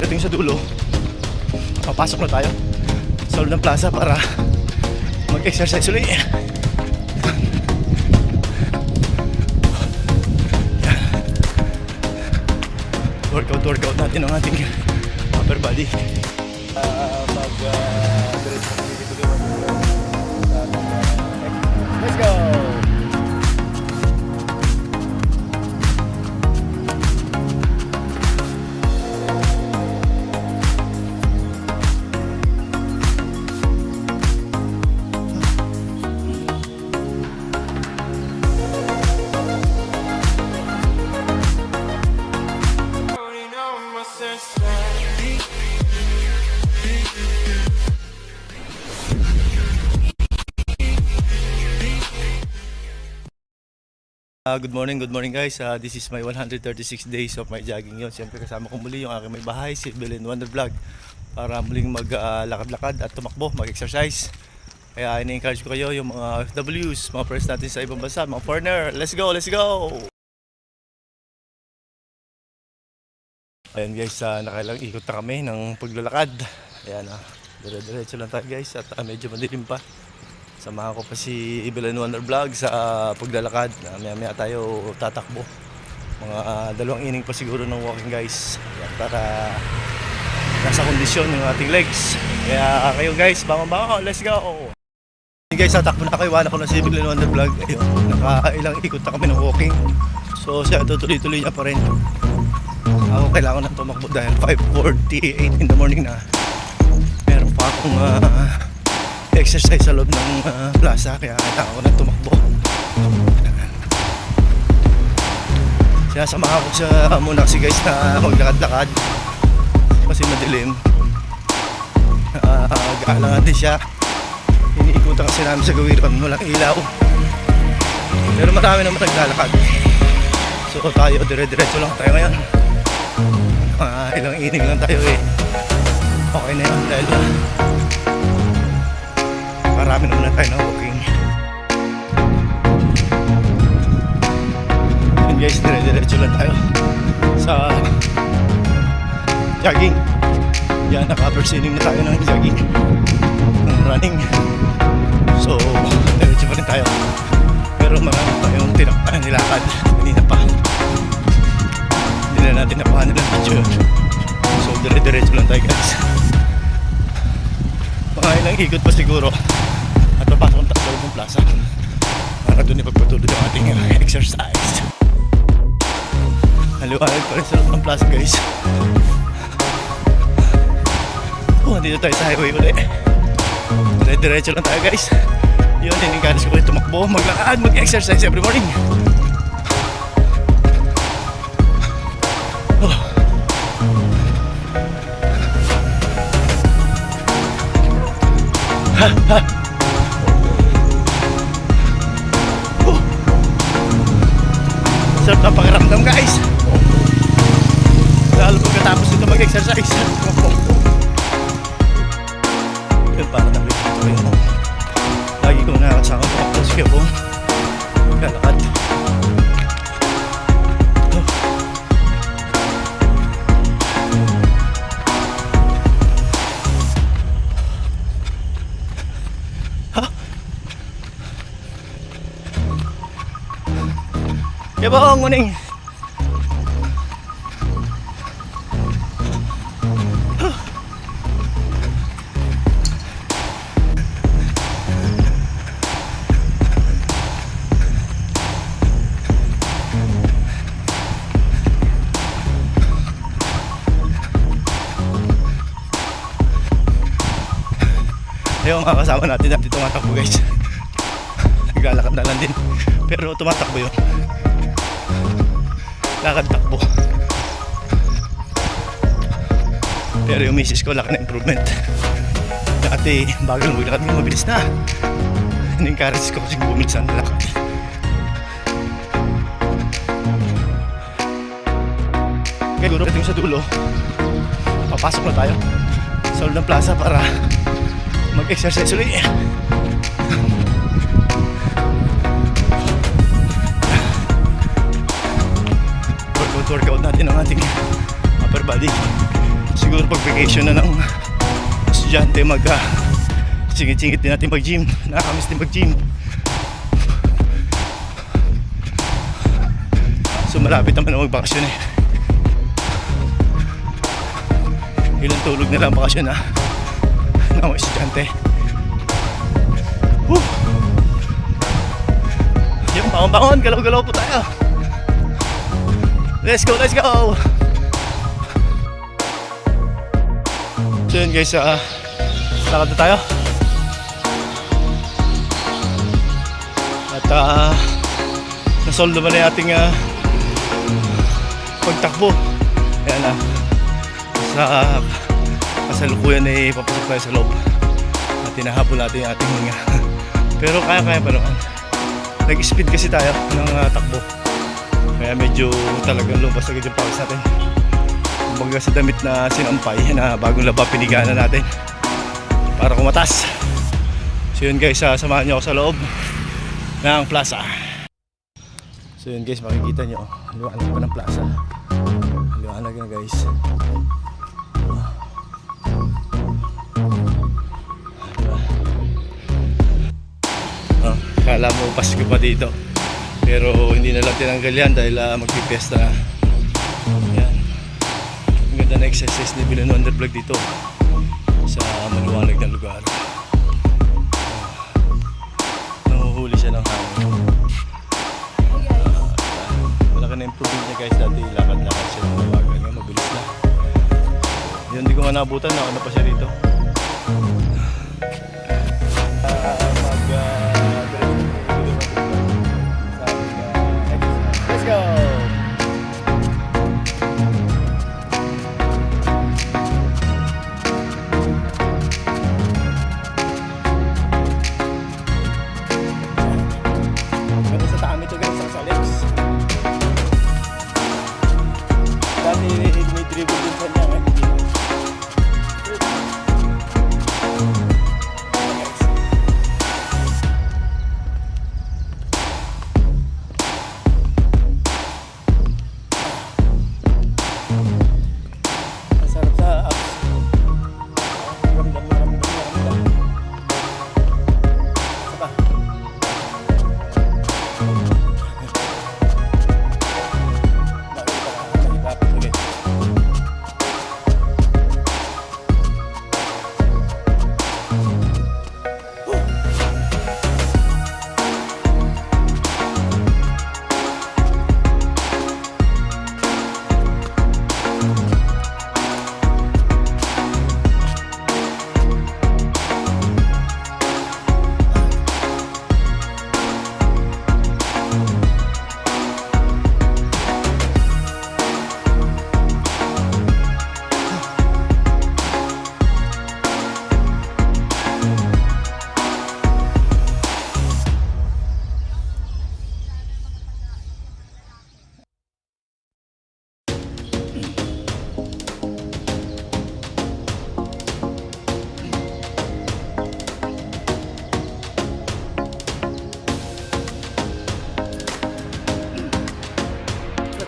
pagdating sa dulo, papasok na tayo sa loob ng plaza para mag-exercise ulit. Workout natin ang ating upper body. Let's go! Good morning guys. This is my 136 days of my jogging yun. Siyempre kasama ko muli yung aking may bahay, si Belen Wonder Vlog, para muling maglakad-lakad at tumakbo, mag-exercise. Kaya ini-encourage ko kayo yung mga OFWs, mga friends natin sa ibang bansa, mga foreigner. Let's go! Ayan guys, nakailang ikot na kami ng paglalakad. Ayan, dire-diretso lang tayo guys at medyo madilim pa. Samahan ko pa si Belen Wonder Vlog sa paglalakad. Maya tayo tatakbo. Mga 2 inning pa siguro ng walking guys. Ayan, para nasa kondisyon ng ating legs. Kaya kayo guys, bangon, let's go! Guys, tatakbo na kayo. Iwan ako na si Belen Wonder Vlog. Ayun, nakailang ikot na kami ng walking. So siya tutuloy-tuloy niya pa rin. Ako kailangan na tumakbo dahil 5:48 in the morning na. Meron pa akong exercise sa loob ng plaza, kaya kailangan ko na tumakbo. Sinasamahan ko siya muna kasi guys na maglakad-lakad kasi madilim. Gaalangan din siya. Iniikutan kasi namin sa gawiran, walang ilaw, pero marami naman naglalakad. So tayo dire-diretso lang tayo ngayon. Ilang inig lang tayo okay na yun dahil marami naman na tayo na walking. And guys, dire-diretso lang tayo sa jogging. Yan, naka-first inning na tayo ng jogging, ng running. So diretso pa rin tayo, pero marami tayong tinakpan nilakad kanina pa. Hindi na natin napahan nilang video. So dire-diretso lang tayo guys. Mga ilang ikot pa siguro at papasok na tayo ng plaza para doon ipagpatuloy ang ating exercise. Haliwanag pa rin sa loob ng plaza guys. Dito tayo sa highway ulit. Diretso lang tayo guys. Yun, in-encourage ko rin tumakbo, maglakad, mag-exercise every morning. Sarap na pakiramdam guys, lalo pagkatapos nito mag-exercise. Yun, para nabit ito yung lagi kong nakasama ko ako sa kebo lalakad. Yabong muning. Yung mga kasama natin dati tumatakbo guys. Naglalakad na lang din, pero tumatakbo yun. Lakad-takbo. Pero yung misis ko laki na improvement. Dati bagal mo lakad, mabilis na. In-encourage ko kasi bumilis ang lakad. Kaya siguro dating sa dulo, papasok na tayo sa loob ng plaza para mag-exercise ulit. Workout natin ang ating upper body. siguro pag vacation na ng estudyante singit-singit din natin mag-gym. Nakakamiss din mag-gym. So malapit naman na magbakasyon eh. Ilang tulog na lang bakasyon na ng mga estudyante. Yung bangon-bangon, galaw-galaw po tayo. Let's go, let's go! So yun guys, lakad na tayo. At nasoldo ba na yung ating pagtakbo. Ayan na. Sa kasalukuyan ay papasok tayo sa loob. At tinahabol natin yung ating hinga. Pero kaya-kaya pa naman. Nag-speed kasi tayo ng takbo. Kaya medyo talagang lumabas agad yung pawis natin. Kumbaga sa damit na sinampay na bagong laba pinigana natin para kumatas. So yun guys, samahan nyo ako sa loob ng plaza. So yun guys, makikita nyo liwanag pa ng plaza. Liwanag na guys. Kala mo Pasko pa dito, pero hindi na lang tinanggal yan dahil magpipiesta na. Yan. Ang ganda na exercise ni Bilan Wonder Vlog dito sa maluwanag na lugar. Nanguhuli siya ng hangin. Malaki na improvement niya guys. Dati lakad-lakad siya ng mabagal. Ngayon mabilis na. Yun, hindi ko nga nabutan na ano pa siya rito.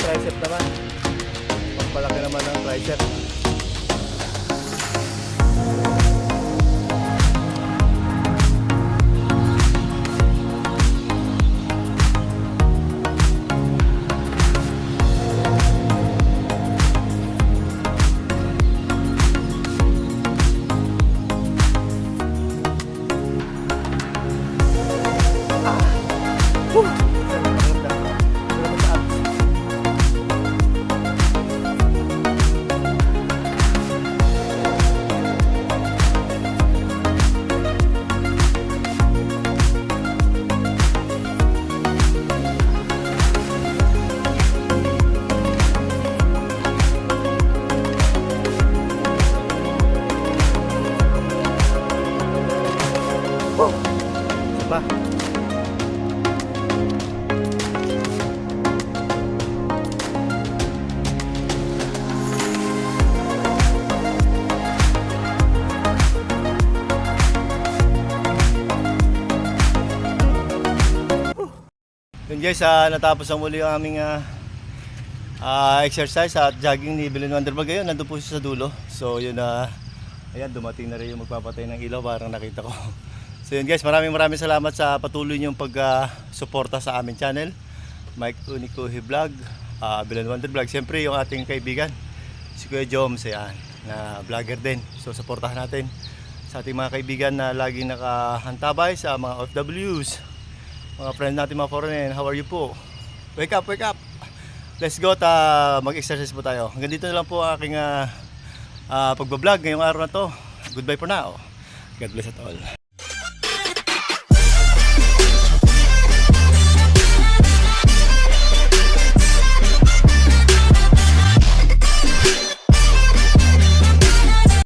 Tricep naman. Pagpalaki naman ng tricep. Pa. Yun guys, natapos ang muli ang aming exercise at jogging ni Belen Wonderblog ngayon. Nandun po siya sa dulo. So yun ayan, dumating na rin yung magpapatay ng ilaw, parang nakita ko. So yun guys, maraming salamat sa patuloy niyong pag-suporta sa aming channel, Mike Unikuhi Vlog, Belen Wonderblog. Siyempre yung ating kaibigan, si Kuya Joms, ayan, na vlogger din. So supportahan natin sa ating mga kaibigan na laging nakahantabay, sa mga OFWs, mga friends natin, mga foreigner. How are you po? Wake up, wake up! Let's go, mag-exercise po tayo. Hanggang dito na lang po ang aking pagbablog ngayong araw na to. Goodbye for now. God bless at all.